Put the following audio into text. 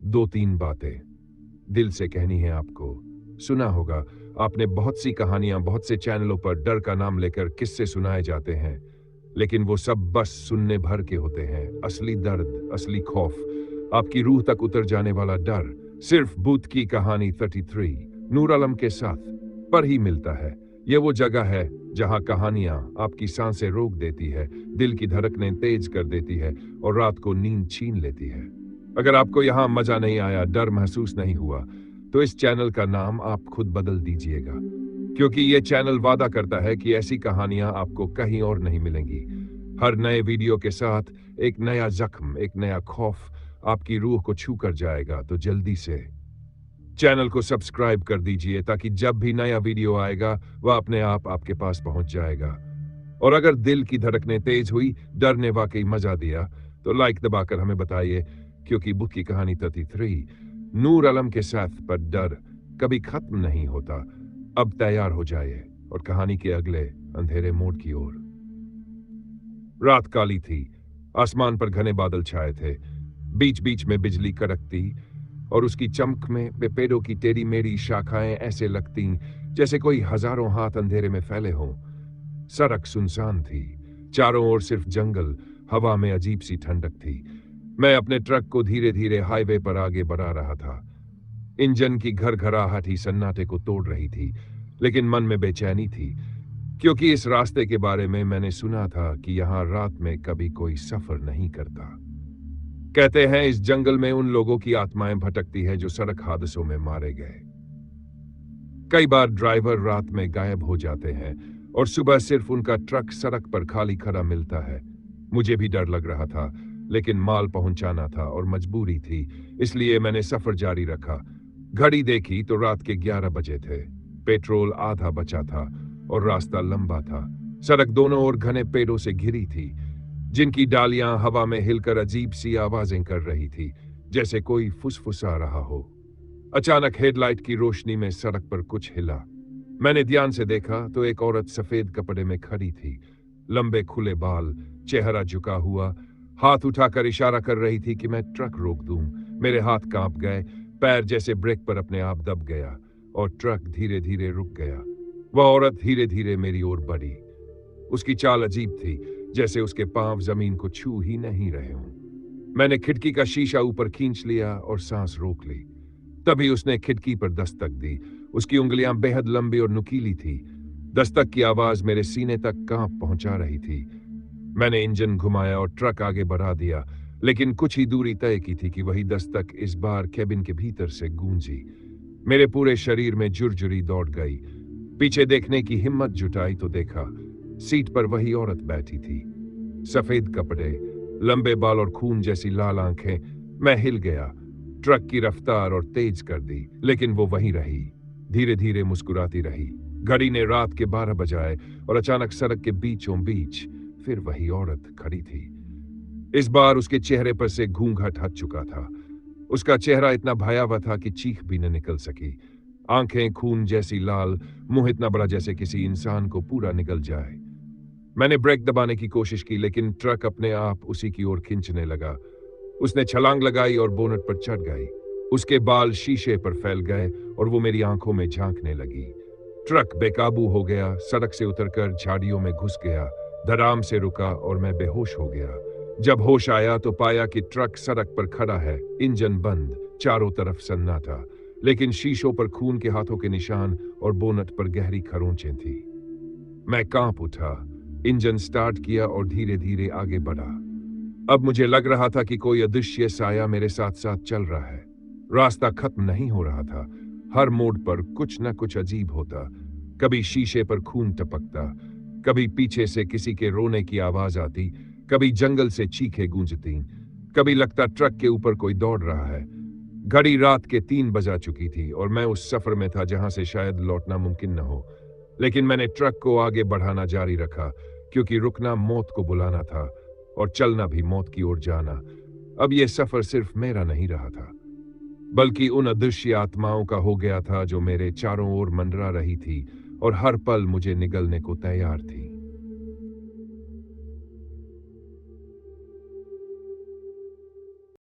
2-3 बातें दिल से कहनी है आपको। सुना होगा आपने बहुत सी कहानियां, बहुत से चैनलों पर डर का नाम लेकर किस्से सुनाए जाते हैं, लेकिन वो सब बस सुनने भर के होते हैं। असली दर्द, असली खौफ, आपकी रूह तक उतर जाने वाला डर सिर्फ भूत की कहानी 33 नूर आलम के साथ पर ही मिलता है। ये वो जगह है जहां कहानियां आपकी सांसें रोक देती है, दिल की धड़कनें तेज कर देती है और रात को नींद छीन लेती है। अगर आपको यहां मजा नहीं आया, डर महसूस नहीं हुआ, तो इस चैनल का नाम आप खुद बदल दीजिएगा, क्योंकि ये चैनल वादा करता है कि ऐसी कहानियां आपको कहीं और नहीं मिलेंगी। हर नए वीडियो के साथ एक नया जख्म, एक नया खौफ आपकी रूह को छू कर जाएगा। तो जल्दी से चैनल को सब्सक्राइब कर दीजिए ताकि जब भी नया वीडियो आएगा वह अपने आप आपके पास पहुंच जाएगा। और अगर दिल की धड़कनें तेज हुई, डर ने वाकई मजा दिया, तो लाइक दबाकर हमें बताइए, क्योंकि बुक की कहानी 33 नूर आलम के साथ पर डर कभी खत्म नहीं होता। अब तैयार हो जाइए और कहानी के अगले अंधेरे मोड़ की ओर। रात काली थी, आसमान पर घने बादल छाए थे, बीच बीच में बिजली कड़कती और उसकी चमक में पेड़ों की टेढ़ी मेढ़ी शाखाएं ऐसे लगती जैसे कोई हजारों हाथ अंधेरे में फैले हों। सड़क सुनसान थी, चारों ओर सिर्फ जंगल, हवा में अजीब सी ठंडक थी। मैं अपने ट्रक को धीरे धीरे हाईवे पर आगे बढ़ा रहा था। इंजन की घरघराहट ही सन्नाटे को तोड़ रही थी, लेकिन मन में बेचैनी थी, क्योंकि इस रास्ते के बारे में मैंने सुना था कि यहां रात में कभी कोई सफर नहीं करता। कहते हैं इस जंगल में उन लोगों की आत्माएं भटकती है जो सड़क हादसों में मारे गए। कई बार ड्राइवर रात में गायब हो जाते हैं और सुबह सिर्फ उनका ट्रक सड़क पर खाली खड़ा मिलता है। मुझे भी डर लग रहा था, लेकिन माल पहुंचाना था और मजबूरी थी, इसलिए मैंने सफर जारी रखा। घड़ी देखी तो रात के 11 बजे थे। पेट्रोल आधा बचा था और रास्ता लंबा था। सड़क दोनों ओर घने पेड़ों से घिरी थी, जिनकी डालियां हवा में हिलकर अजीब सी आवाजें कर रही थी, जैसे कोई फुसफुसा रहा हो। अचानक हेडलाइट की रोशनी में सड़क पर कुछ हिला। मैंने ध्यान से देखा तो एक औरत सफेद कपड़े में खड़ी थी, लंबे खुले बाल, चेहरा झुका हुआ, हाथ उठाकर इशारा कर रही थी कि मैं ट्रक रोक दूं। मेरे हाथ कांप गए, पैर जैसे ब्रेक पर अपने आप दब गया और ट्रक धीरे धीरे रुक गया। वह औरत धीरे धीरे मेरी ओर बढ़ी। उसकी चाल अजीब थी, जैसे उसके पांव जमीन को छू ही नहीं रहे हों। मैंने खिड़की का शीशा ऊपर खींच लिया और सांस रोक ली। तभी उसने खिड़की पर दस्तक दी। उसकी उंगलियां बेहद लंबी और नुकीली थी। दस्तक की आवाज मेरे सीने तक कांप पहुंचा रही थी। मैंने इंजन घुमाया और ट्रक आगे बढ़ा दिया, लेकिन कुछ ही दूरी तय की थी कि वही दस्तक इस बार केबिन के भीतर से गूंजी। मेरे पूरे शरीर में जुर्जुरी दौड़ गई। पीछे देखने की हिम्मत जुटाई तो देखा, सीट पर वही औरत बैठी थी। सफेद कपड़े, लंबे बाल और खून जैसी लाल आंखें। मैं हिल गया, ट्रक की रफ्तार और तेज कर दी, लेकिन वो वहीं रही, धीरे धीरे मुस्कुराती रही। घड़ी ने रात के 12 बजाए और अचानक सड़क के बीचों बीच फिर वही औरत खड़ी थी। इस बार उसके चेहरे पर से घूंघट हट चुका था। उसका चेहरा इतना भयावह था कि चीख भी न निकल सकी। आंखें खून जैसी लाल, मुंह इतना बड़ा जैसे किसी इंसान को पूरा निगल जाए। मैंने ब्रेक दबाने की कोशिश की, लेकिन ट्रक अपने आप उसी की ओर खींचने लगा। उसने छलांग लगाई और बोनट पर चढ़ गई। उसके बाल शीशे पर फैल गए और वो मेरी आंखों में झांकने लगी। ट्रक बेकाबू हो गया, सड़क से उतरकर झाड़ियों में घुस गया, धड़ाम से रुका और मैं बेहोश हो गया। जब होश आया तो पाया कि ट्रक सड़क पर खड़ा है, इंजन बंद, चारों तरफ सन्नाटा, लेकिन शीशों पर खून के हाथों के निशान और बोनट पर गहरी खरोंचें थी। मैं कांप उठा, इंजन स्टार्ट किया और धीरे धीरे आगे बढ़ा। अब मुझे लग रहा था कि कोई अदृश्य साया मेरे साथ साथ चल रहा है। रास्ता खत्म नहीं हो रहा था। हर मोड़ पर कुछ न कुछ अजीब होता। कभी शीशे पर खून टपकता, कभी पीछे से किसी के रोने की आवाज आती, कभी जंगल से चीखें गूंजती, कभी लगता ट्रक के ऊपर कोई दौड़ रहा है। घड़ी रात के 3 बजा चुकी थी और मैं उस सफर में था जहां से शायद लौटना मुमकिन न हो। लेकिन मैंने ट्रक को आगे बढ़ाना जारी रखा, क्योंकि रुकना मौत को बुलाना था और चलना भी मौत की ओर जाना। अब यह सफर सिर्फ मेरा नहीं रहा था, बल्कि उन अदृश्य आत्माओं का हो गया था जो मेरे चारों ओर मंडरा रही थी और हर पल मुझे निगलने को तैयार थी।